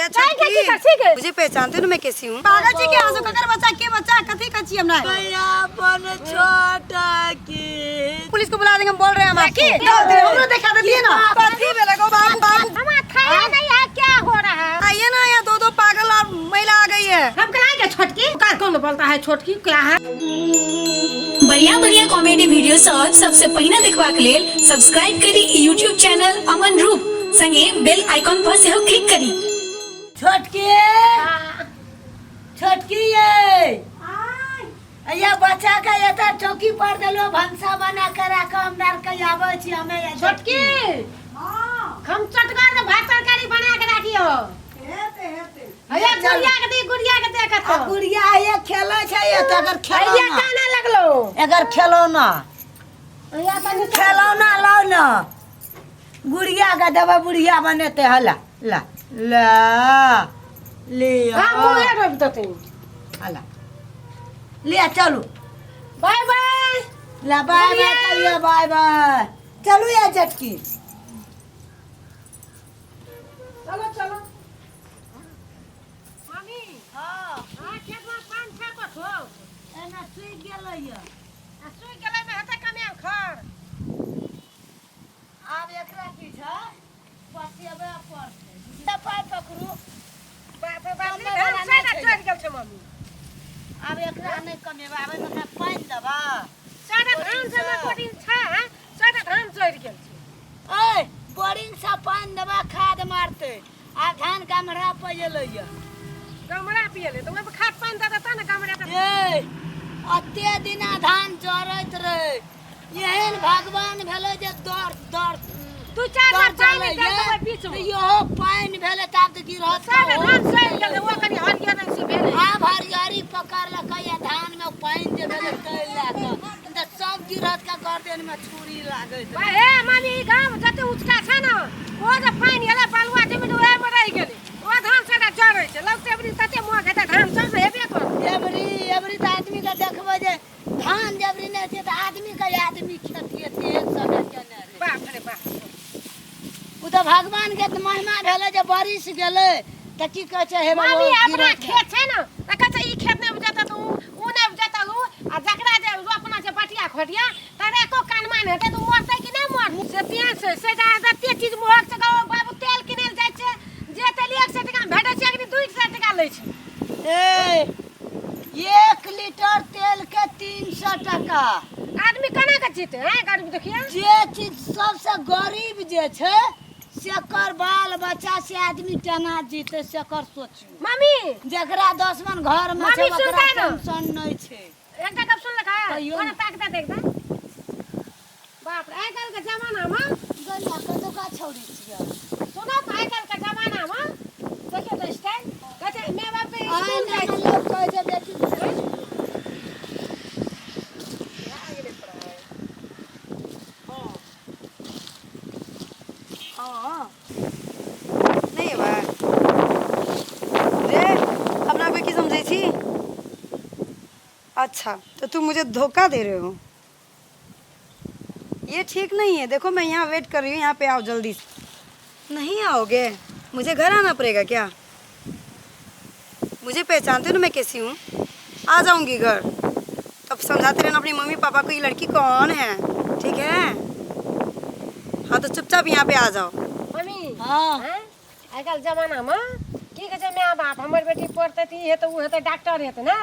ये छटकी मुझे पहचानते हो ना मैं कैसी हूँ? पागल जी के आंसू ककर बच्चा के बच्चा कथी कच्ची हमरा भैया अपन छोटा की पुलिस को बुला देंगे हम बोल रहे हैं हम आपको हमरो दिखा देती है ना कथी में लगो बाबू बाबू हम खाया नहीं है क्या हो रहा है? आइए ना यहाँ दो पागल और महिला आ गई है। हम कराएंगे छोटकी कार कौन बोलता है छोटकी क्या है? बढ़िया बढ़िया कॉमेडी वीडियो सबसे पहिने देखबाक लेल सब्सक्राइब करी यूट्यूब चैनल अमन रूप संगे बेल आइकॉन पर सेहो क्लिक करी। छोटकी छोटकी ये या बच्चा का ये तो चौकी पर देलो भंसा बना के रख हमरा के आबै छी हमें छोटकी हम चटकार में भात तरकारी बना के राखियो। अरे गुड़िया के देख तो गुड़िया ये खेले छै ये तो अगर खेलो ये गाना लगलो अगर खिलौना या तनी खिलौना लाओ ना गुड़िया का देवा बुढ़िया बनेते हला ला ला ले हम मुंह रोप देते हला ले चलो बाय बाय ला बाय बाय करियो बाय बाय चलो या झटकी चलो चलो मम्मी हां खेत में पान छा को छो एना सुई गेलै या सुई गेलै में हते कमे खर आब एकरा की छ पसियबे पड़ते दपाय पकड़ू बाप रे बाप हम से ना चढ़ गेल छ मम्मी आब एकरा नै कमेबाबे त पानि देबा सारा धान से में कोटिन छा सारा धान चढ़ गेल छ ए बोरिंग से पानि देबा खाद मारते आ धान गमरा पयलै या गमरा पियले तो ओइ खाद पानी दे देता ना गमरा पे ए अते दिना धान चरैत रहे एहन भगवान भेलै जे दर दर तू चार बार पानी दे देबै बीच में यो पानि भेलै त आब त गिरहत सारा धान चढ़ गेल वो कनी हरियर नहीं से भेले आब हरियरी पकड़ लकै धान में पानि जे भेलै तै लाक त सब गिरहत का गर्दन में छुरी लागैत भाई हे मम्मी ई गांव जते उचका छ ना ओ जे पानी एले बालुआ जमीन ओए में रह गेलै ओ धान सारा चढ़ै छै लगते बरी तते मोह खेते धान चढ़ हेबे कर एबरी त आदमी के देखबै जे धान जबरी नै छै त आदमी के आदमी खेती छै एक समय केने रे बाप रे बाप उ त भगवान के महिमा भेलै जे बारिश गेलै त की कहै छै हे मम्मी अपना खेत छै ना त कहै छै ई खेत नै उपजता तो उ नै उपजता उ आ जकरा जे रोपना छै बटिया खोटिया तारे एको कानमान हेतै तो मरतै कि नै मर से पियास से जते चीज मोहक छै बाबू तेल किनै जाइ छै जे तेल 100 टका में भेटै छै कि 200 टका लै छै ए 1 लीटर तेल के 300 टका आदमी केना के जीते हैं गरीब देखिए जे चीज सबसे गरीब जे छै सेकर बाल बच्चा से आदमी केना जीते सेकर सोचियो मम्मी जेकरा 10 मन घर में छै मम्मी ओकरा सुनता है ना? टेंशन नै छै एकटा गप सुन लखा कहियो कोना ना। ताकता देखदा बाप रे आइ काल के जमाना में गलिया कतौका छौरी छियै सुनो आइ काल के जमाना में देखियो तो स्टाइल कहते माय बाप पे आइ स्कूल नै जाइ छै लोग कहै छै बेटी हाँ नहीं है बा रे अपना पे की समझे छी? अच्छा तो तुम मुझे धोखा दे रहे हो, ये ठीक नहीं है। देखो मैं यहाँ वेट कर रही हूँ, यहाँ पे आओ जल्दी से। नहीं आओगे? मुझे घर आना पड़ेगा क्या? मुझे पहचानते हो ना मैं कैसी हूँ? आ जाऊँगी घर, तब समझाते रहना अपनी मम्मी पापा को ये लड़की कौन है, ठीक है? हाँ तो चुपचाप यहाँ पे आ जाओ। मम्मी हाँ आइ काल जमाना में की कहै छै माय बाप हमर बेटी पढ़तै त ई हेतै उ हेतै डॉक्टर हेतै ना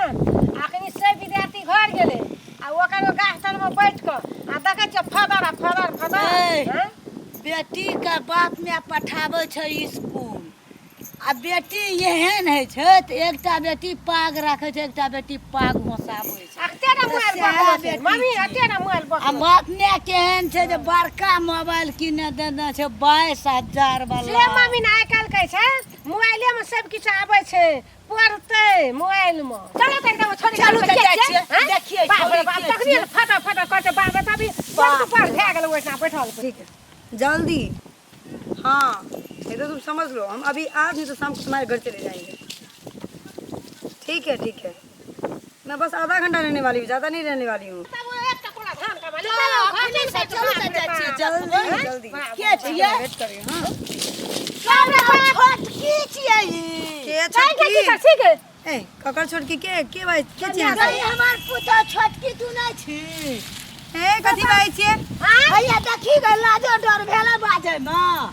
अखनी से विद्यार्थी घर गेलै आ ओकर गाछ तर में बैठ क आ देखै छै फदर ए, बेटी के बाप में पठाबै छै स्कूल आ बेटी एहन है छै त एकटा बेटी पाग राखै छै एकटा बेटी पाग मोसाबै छै अतेरा मोबाइल बकलो मम्मी अतेरा मोबाइल आ बकलो अपने केहन छै जे बड़का मोबाइल किने देने छै 22,000 वाला से मम्मी ने आइ काल कहै छै मोबाइले में सब किछ आबै छै पढ़तै मोबाइल में चलो त एकदम छोड़ी चलू त जाइ छियै देखिए छोड़ी बाप तखनी फटा करते बाप रे बाबी सब पर भए गेल ओइना बैठल ठीक है जल्दी। हाँ ये तो तुम समझ लो, हम अभी आज नहीं तो शाम को तुम्हारे घर चले जाएंगे। ठीक है ठीक है, मैं बस आधा घंटा रहने वाली हूँ, ज़्यादा नहीं रहने वाली हूँ। तब वो एक टुकड़ा धान का बना जल्दी जल्दी के छियै वेट कर रही हूँ। हाँ छोटकी छियै के जाई के की छोटकी कर ठीक है ए ककर छोटकी के भाई के छी गई हमार पुतो छोटकी तू नहीं छी ए कथी भाई छिए हां भैया देखी गई लाजो डर भेला बाजे में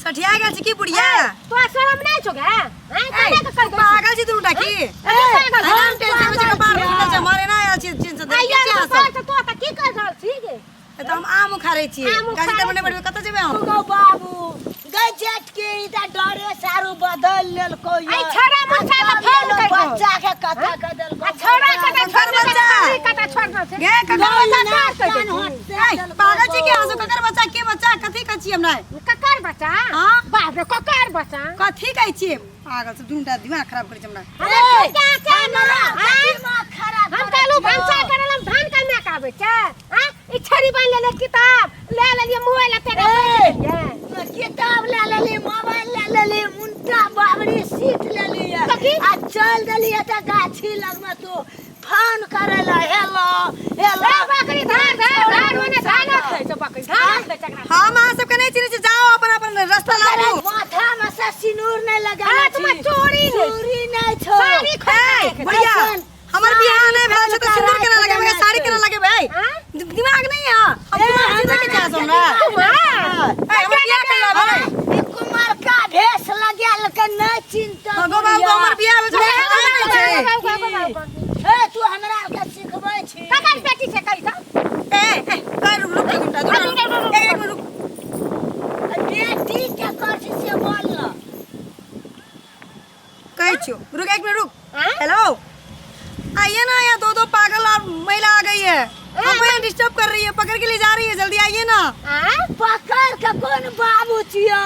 सठिया गेल छी की बुढ़िया तो शर्म नहीं छोगा हैं काहे के कर पागल छी तू टाकी हम टेंशन में छी बार में छी मारे ना आयल छी चिंता दे आइया के तो आसा तो की कर रहल ठीक है तो हम आम उखाड़े छी गाड़ी त बने बड़े कत जेबे हम गो बाबू गई जेठ के इता डरे सारू बदल लेल को आई छड़ा मुठा में फोन कर बच्चा के कथा कर देल को छड़ा कटा छोड़ बच्चा। कटा छोड़ना से गे ककर बच्चा पागल छी के आसो ककर बच्चा के बच्चा कथी कह छी हमरा ककर बच्चा हां बाप रे ककर बच्चा कथी कह छी पागल से दुनटा दिमाग खराब कर छी हमरा अरे क्या क्या मरा दिमाग खराब हम कहलू भंसा करलम धान कर में का बेचा हां ई छड़ी बांध ले किताब ले लिए मोबाइल तेरे बैठ किताब ले ले मोबाइल ले ले मुंटा बाबरी सीट ले ली आ चल देली त गाछी लग में तू फोन करेला हेलो हेलो बकरी धान ओने धान खाइ छ बकरी धान खाइ चकरा हम आ सब के नहीं चिन्ह छी जाओ अपन अपन रास्ता लागू माथा में से सिनूर नहीं लगा हां तुम चोरी नहीं छो साड़ी खोल बढ़िया हमर बियाह नहीं भेल छ त सिंदूर केना लगे मगर साड़ी केना लगे भाई दिमाग नहीं है हम तुम्हारे जिंदगी के चाह सुन रहा हमर बियाह कहिया भाई कुमार का भेष लगल के नहीं चिंता गो बाबू हमर बियाह में छै ए तू हमरा के सिखबै छी ककर बेटी से कहि त ए कर रुक एक रुक बेटी के करछि से बोल न कह छियो रुक एक मिनट रुक हेलो आइए ना यहाँ दो पागल और महिला आ गई है हमको डिस्टर्ब कर रही है पकड़ के ले जा रही है जल्दी आइए ना पकड़ के कौन बाबू छियो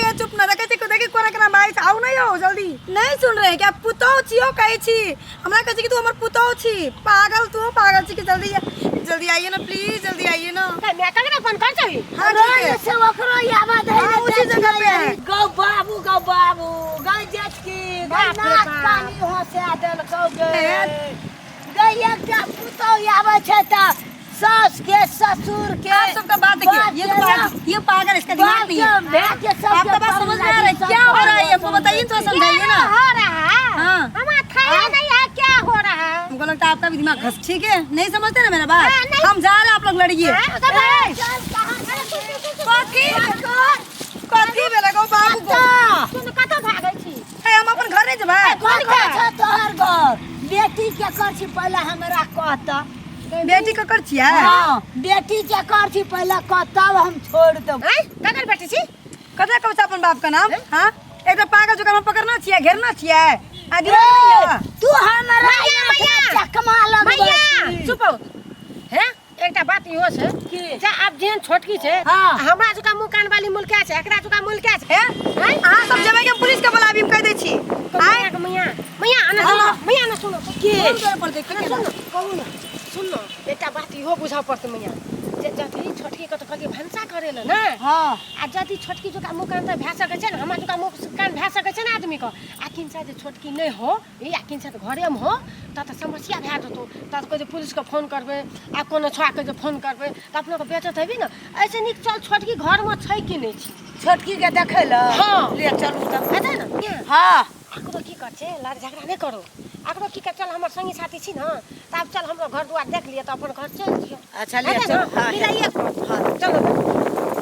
ये चुप ना देखे को देखी कोना करा भाई आओ नहीं हो जल्दी नहीं सुन रहे क्या पुतो छियो कहि छी हमरा कहि कि तू हमर पुतो छी पागल छी कि जल्दी आइए ना प्लीज जल्दी आइए ना मैं ककरा फोन कर छी हां ठीक है से ओकरो याद है उसी जगह पे है गौ बाबू गौ जेठ की बाप रे नाक बाप। पानी होसे देल कौ गई एकटा पुतो आवे छै त सास के ससुर के आप सबका बात देखिए ये पागल इसका दिमाग नहीं है आपका बात समझ में आ रहा है क्या हो रहा है हमको बताइए तो समझाइए ना हो रहा है हाँ हमारा खाया नहीं है क्या हो रहा है हमको लगता है आपका भी दिमाग घस ठीक है नहीं समझते ना मेरा बात हम जा रहे हैं आप लोग लड़िए कथी बेला गो बाबू को तुम कत भागै छी हम अपन घर नहीं जबै कौन छै तोहर घर बेटी के कर छी पहले हमरा कहता बेटी का कर छिया हां बेटी के कर छी पहले कहता हम छोड़ देब हैं ककर बेटी छी कथा कहू अपन बाप का नाम हां एक तो पागल जो हम पकड़ना छिया घेरना छिया आगे नहीं तू हमरा मैया चकमा लग भैया चुप हो हैं एकटा बात इहो छै की? जे आब जेहन छोटकी छै हाँ। हमरा जुका मुंह कान वाली मुल्का छै एकरा जुका मुल्का छै है हां सब जगह के पुलिस के बुलाबी हम कह दै छी आय मैया आना सुनो मैया ना सुनो की पर देख के सुनो कहू ना सुनो एकटा बात इहो बुझा पड़त मैया जे जथी छोटकी के तो कहलिए भंसा करे ल ना हां आ जथी छोटकी जुका मुंह कान त भै सकै छै ना हमरा जुका मुंह कान भै सकै छै ना आदमी को आकिन से जे छोटकी नहीं हो ई आकिन से घरे में हो त समस्या भै जतो त को जे पुलिस के फोन करबे आ कोनो छुआ के जे फोन करबे त अपना को बेचत हेबी ना ऐसे निक चल छोटकी घर में छै कि नहीं छी छोटकी के देखै ल हाँ। ले चलू त हेतै ना हां आकरो की कर छे लड़ झगड़ा नहीं करो आकरो की कर चल हमर संगी साथी छी ना तब चल हमरो घर दुआर देख लिए त अपन घर चल जियो अच्छा ले हेतै चल ना? हां मिलाइए हां चलो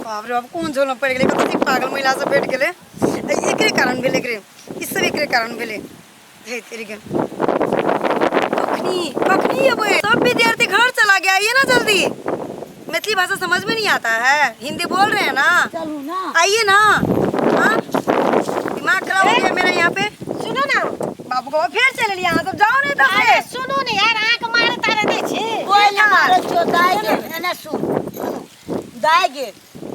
बाप रे बाप कौन झोल में पड़ गेले कथी पागल महिला से बैठ गेले एकरे कारण भेले एकरे ई सब एकरे कारण भेले हे तेरी के कखनी अबे सब विद्यार्थी घर चला गया ये ना जल्दी मैथिली भाषा समझ में नहीं आता है हिंदी बोल रहे हैं ना चलू ना आइए ना हाँ दिमाग खराब हो गया मेरा यहाँ पे सुनो ना बाबू को फिर चले लिया तो जाओ नहीं तो अरे सुनो ने यार आंख मारे तारे नहीं छी कोई ना मारे जो दाई के एने सुन दाई के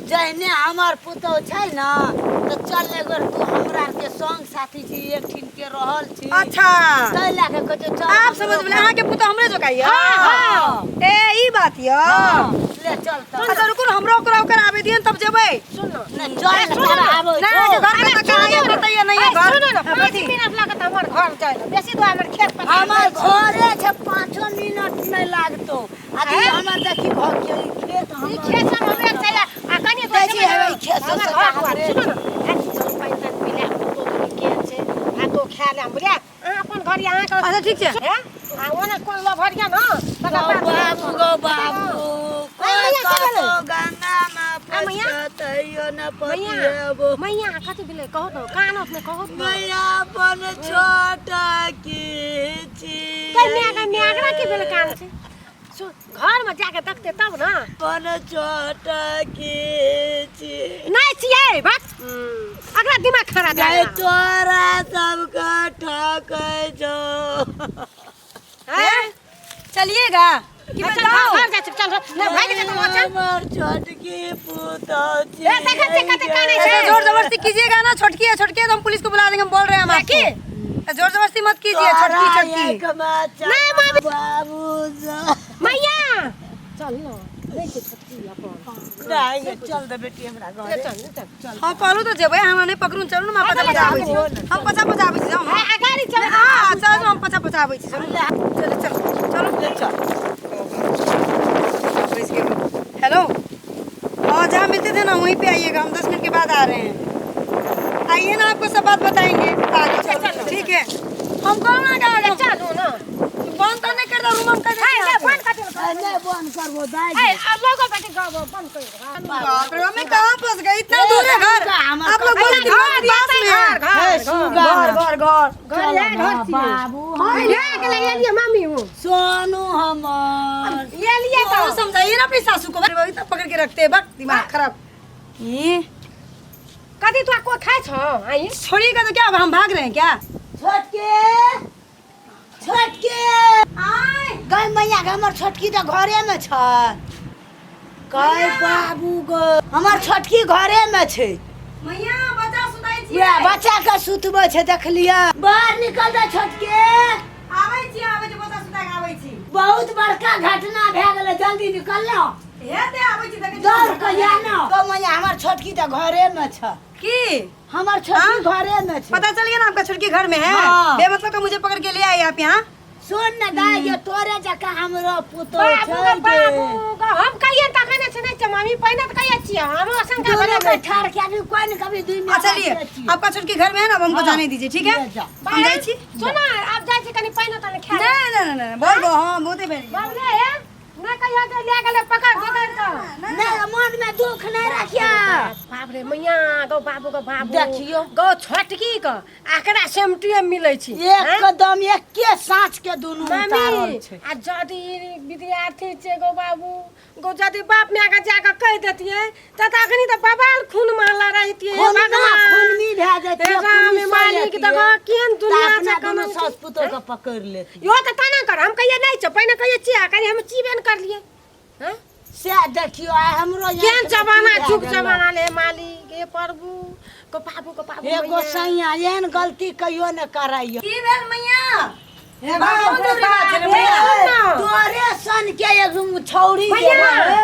जहने हमर पुतो छै ना तो चल एगर तू हमरा के संग साथी छी एक ठिन के रहल छी अच्छा तै लाके कहे चल आप समझ में यहाँ के पुतो हमरे जो कहिए हां ए ई बात यो ले चल त अच्छा रुको हमरो ओकरा आवे दियन तब जेबै सुनो ना चल तारा आबो ना जो घर का कहाँ है बताइए नहीं है घर सुनो ना 5 मिनट लागत हमर घर जाए बेसी दो हमर खेत पर हमर घरे छै 5 मिनट नहीं लागतो अभी हमर देखी घर के खेत ई हम खेत सब हमरे चला आ कनी देखी है खेत सब सुनो ना चल पैसा मिला तो के छै जाम बुझे अपन घर यहाँ का अच्छा ठीक है है आ ओने कोन लो भरिया ना बाबू गो बाबू मैया के भेलै गंगा में मैया पछतैयो न मैया पतिएबो मैया कथि भेलै कहो तो कानत में कहो मैया अपन छोटा की छी कन्या के भेलै कान छै घर में जाके देखते तब ना अपन छोटा की छी नहीं छिए बस अगला दिमाग खराब है तोरा सबका ठकै छो हैं चलिएगा कि मैं जाऊं घर जा चल ना भाग जा तुम चल हमर छोटकी पुतो छी ए देखत से कते काने ऐसे छै जोर जबरदस्ती कीजिएगा ना, छोटकी है तो हम पुलिस को बुला देंगे, हम बोल रहे हैं हम आपको। जोर जबरदस्ती मत कीजिए, छोटकी नहीं मामी बाबू मैया चल ना नहीं छै छोटकी अपन चल दे बेटी हमरा घर चल हाँ कहलू तो जेबे, हम नहीं पकड़ू, चलू ना, हम पचा आबै छी, हम पचा आबै छी, जाओ आ गाड़ी चल हां चलो हम पचा आबै छी, चलो चलो चलो हेलो हाँ जहाँ मिलते थे ना वहीं पे आइएगा, हम 10 मिनट के बाद आ रहे हैं, आइए ना, आपको सब बात बताएंगे आगे चलो ठीक है। हम कौन ना कहा चलो ना बंद तो नहीं करता रूम, हम कर ए बंद कर नहीं बंद करबो दाई ए अब लोगों बैठे गाँव बंद कर बाप रे, मैं कहाँ फंस गई, इतना दूर है घर, आप लोग बोले थे घर पास में है, घर बाबू लिए मम्मी हूँ सोनू हमर ये लिए तो तो समझाइए ना अपनी सासू को, इतना पकड़ के रखते हैं, बक दिमाग खराब। ये कदी तू को खाए छो आई छोड़िएगा तो क्या, अब हम भाग रहे हैं क्या? छोटके गई मैया के हमर छोटकी तो घरे में छ कई बाबू गो हमर छोटकी घरे में छै मैया बच्चा सुनाई छी, या बच्चा के सुतबे छै देखलिए बाहर निकल जा छोटके आबै छी बच्चा सुता के आबै छी, बहुत बड़का घटना भए गेलै जल्दी निकल लो हेते आबै छी देखे दौड़ के या न तो मैया हमर छोटकी तो घरे में छ की हमर छोटकी घरे में छै पता चल गया ना आपका छोटकी घर में है, हाँ। बेमतलब का मुझे पकड़ के ले आए आप यहाँ। सुन न दाई ये तोरे जका हमरो पुतो बाबू छै बाबू हम कहिए तखने से नहीं मम्मी पहिने तो कहिए छी हम शंका दूर बने में ठाड़ के आदमी कोई न कभी दुई में अच्छा चलिए, आपका छोटकी घर में है ना, अब हमको हाँ। जाने दीजिए ठीक है, ले जाओ। हम जाए छी। सुना अब जाय छी कनी पहिने तो खा नहीं बोल दो, हाँ बहुते बेरी बाबू है ना कहियो तो ले गेले पकड़ तो नहीं मन में दुख नहीं रखिया बाप रे मैया गो बाबू को बाबू देखियो। गो छोटकी को आकड़ा सेमटिए मिलै छी एकदम एके साँच के दुनू उतारल मम्मी छै आ जदी विद्यार्थी छे गो बाबू गो जदी बाप माय के जाके कह देतिए त तखनी त बबाल खून मारला रहतिए खूनमी भए जेतै राम मालिक देखो केन दुनिया अपना से दुनू कमन सास पुतो के पकड़ लेती यो त तना कर हम कहिए नहीं छ पहिने कहिए छी कनी हम चीबेन कर लिए हैं से देखियो आइ हमरो केन जमाना जुग जमाना ले मालिक ए प्रभु को बाबू एगो सैया एहन गलती कहियो न कराइयो की भेल मैया? हे बाबू के बात है मैया। तोरे सन के एगो छौरी मैया। जे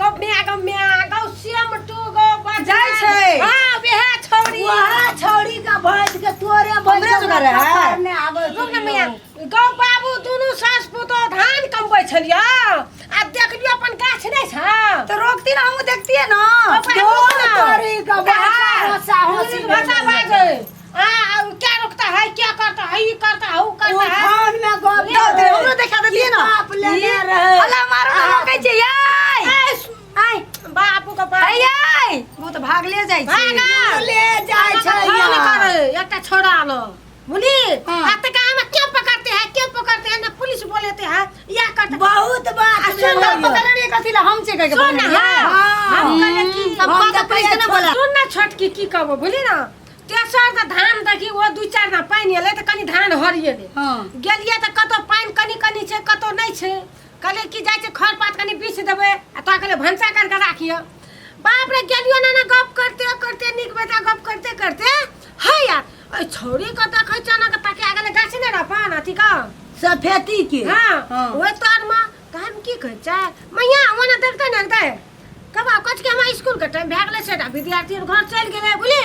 गो म्या गो सेम टू गो जाइ छै। हां बेहा छौरी वहाँ छौरी का भैंस के तोरे हमरे सुना रहे हैं। ने आबै रुक ना मैया गौ बाबू दुनू सास पुतो धान कमबै छलिया आ देख लियो अपन गाछ नै छ तो रोकती ना, हम देखती है ना, तोरी का भाषा होसी भाषा बाजे क्या रोकता है क्या करता है ये करता है वो करता है उफान में गोब हमरो देखा देती है ना, बाप लेने रहे हल्ला मारो ना, रोकै छै याय आय बापू का बाप आय वो तो भाग ले जाइ छै, भागा ले जाय छै फोन करे एकटा छोड़ा लो बोली हाँ। आते का हम क्यों पकड़ते हैं ना पुलिस बोलेते हैं या करते बहुत बात सुन ना पकड़ने कथी ला हम छै कह के सुन ना हम कहले की हम तो पुलिस के ना बोला, सुन ना छोटकी की कहबो बोली ना तेसर त धान देखी वो दू चार ना पानी एले त कनी धान हरिएले हां गेलिए त कतो पानी कनी छै कतो नै छै कहले की जाय छै खर पात कनी बीछ देबे आ तो कहले भंसा करके राखियो बाप रे गेलियो ना गप करते निक बेटा गप करते है यार ए छोरी का देखै छ ना ताकि आगे गाछ नै रपान अथी का सफेदी के हां ओए तोर मां काम की कहै छै मैया ओना देखते न देखते कब कच के हम स्कूल के टाइम भाग ले सेटा विद्यार्थी घर चल गेले बोली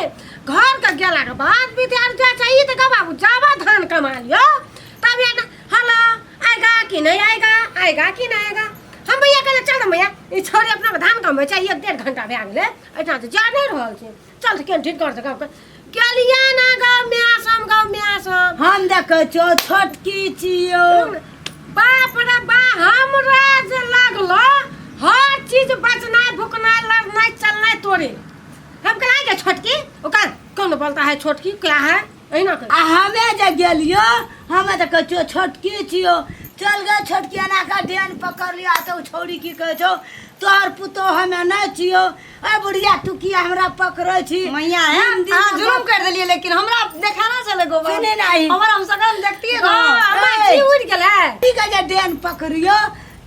घर के गेला के बाद विद्यार्थी चाहिए त बाबू जावा धान कमा लियो तब ये हला आएगा कि नहीं आएगा कि नहीं आएगा हम भैया कहले चल भैया ई छोरी अपना धान कमाई चाहिए 1.5 घंटा भए गेले एटा से जा नहीं रहल छै चल त केन ठीक कर सक गेलिया ना गाँव में सब हम देखै छो छोटकी छियो बाप रे बा हमरा जे लागलो हर चीज बचनाइ भुकनाइ लड़नाइ चलनाइ तोरे हम कहाँ के छोटकी ओका कौन बोलता है छोटकी क्या है एना कर आ हमे जे गेलियो हमे देखै छो छोटकी छियो चल गए छोटकी एना का ध्यान पकड़ लिया तो छोड़ी की कहै छो तोहर पुतो हमे नहीं छियो ए बुढ़िया तू की हमरा पकड़ै छी मैया है हां जुलुम कर देलिए लेकिन हमरा देखाना चले गो सुने नहीं हमर हम सकल देखतिए ना हमरा जी उड़ गेलै ठीक है जे ध्यान पकड़ियो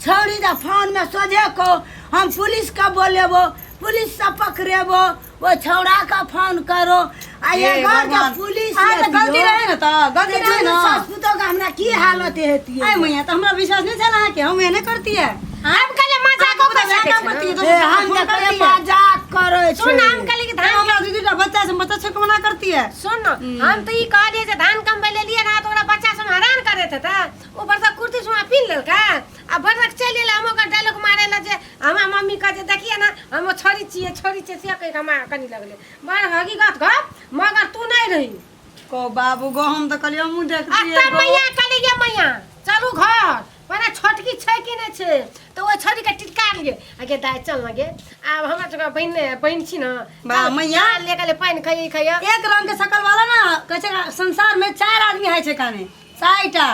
छोड़ी दा फोन में सोझे को हम पुलिस का बोलेबो पुलिस से पकड़ेबो वो छौड़ा का फोन करो आ ये घर का पुलिस आ तो गलती रहे ना तो गलती रहे ना ससुतो का हमरा की हालत हेती आई मैया तो हमरा विश्वास नहीं चला कि हम एने करती है हम कले मजाक करती ए हम देखले मजाक करे छै सुन हम कले के धान हमरा दीदी का बच्चा से बच्चा से मना करती है सुन हम तो ई कहलिए जे धान कम ले लिए ना तो ओकरा बच्चा सब हैरान करे थे त ऊपर से कुर्ती सुमा पीन लेलका आ भरक चल गेल हम ओकर डायलॉग मारे ला जे हमरा मम्मी कह जे देखिए ना हम छोरी छिए से कह हमरा कनी लगले बड़ हकीकत गप मगर तू नहीं रही को बाबू गो हम तो कलियो मुंह देखती है आता मैया कले गे मैया चलू घर पर छोटकी छै कि नहीं छै तो वो छोरी के टिटकार लिए आगे दाय चल ना गे अब हमरा तो बहन छी ना बा मैया ले गले पानी खाई खाया एक रंग के शकल वाला ना कहे संसार में 4 आदमी है छे काने 4टा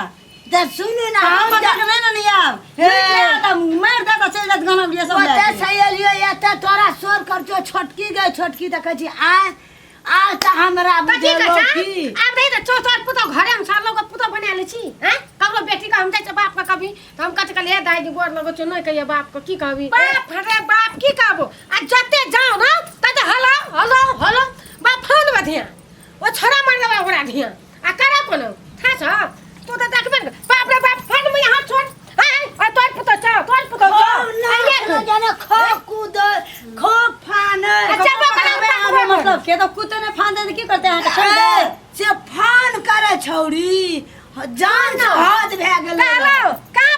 त सुनु ना हम बता के नहीं ना निया हे मार दादा चल जात गाना लिए सब ओते सहेलियो या त तोरा सोर कर जो छोटकी गई छोटकी त कहै छी आ त हमरा बुझलो की अब नहीं तो चोचर पुतो घरे हम सालों का पुतो बना ले छी हैं कबरो बेटी का हम जाय बाप का कभी तो हम कत कले दाई जी गोर लगो छ नहीं कहिए बाप को की कहबी बाप रे बाप की कहबो आ जते जाओ ना तते हलो हलो हलो बाप फोन बधिया ओ छोरा मार देबा ओकरा धिया आ करा कोनो था छ तू तो देखबे बाप रे बाप फोन में हाथ छोड़ हां तोर पुतो ना जाने खो कूद खो फान मतलब के तो कुत्ते ने फान दे की करते हैं छोड़ दे से फान करे छौरी जान हाथ भे गेल हेलो कहां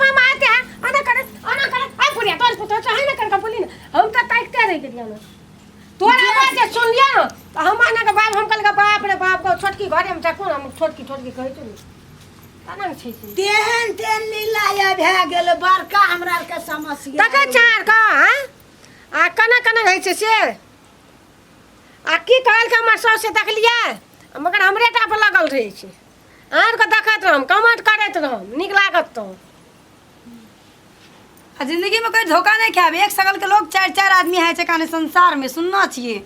पे मारते हैं आना करे आई पुरिया तोर पुतो चाहे ना कर का बोली ना हम तो ताकते रह गेलिया ना तोरा बात जे सुन लिया तो हम आना के बाप हम कल का बाप रे बाप को छोटकी घरे में जाको हम छोटकी कहै छी काना छै से तेहन लीला भे गेल बड़का हमरा के समस्या तका चार का हां आ कना रहै छै से आ की कहल के हमर सास से देख लिया मगर हमरे टा पर लगल रहै छै आर को देखत रहम कमेंट करैत रहम नीक लागत तो जिंदगी में कोई धोखा नहीं खाबे एक सकल के लोग 4 आदमी है छे काने संसार में सुनना चाहिए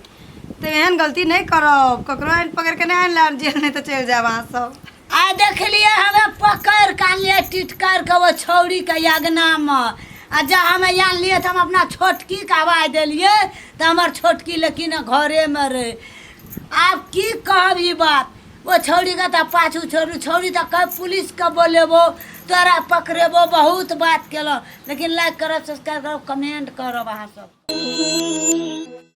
तो एहन गलती नहीं करब ककरो पकड़ के नहीं लार जेल नहीं तो चल जाब वहां सब आ देख लिए हमें पकड़ का लिए टिटकार के वो छौरी के यगना में आ जब हमें यहाँ लिए तो हम अपना छोटकी का आवाज दिलिए तो हमार छोटकी लेकिन घरे में रहे आप की कहब ये बात वो छौरी का तो पाछू छौरी तो कब पुलिस का बोलेबो तोरा पकड़ेबो बहुत बात केलो लेकिन लाइक करो सब्सक्राइब करो कमेंट करो वहाँ सब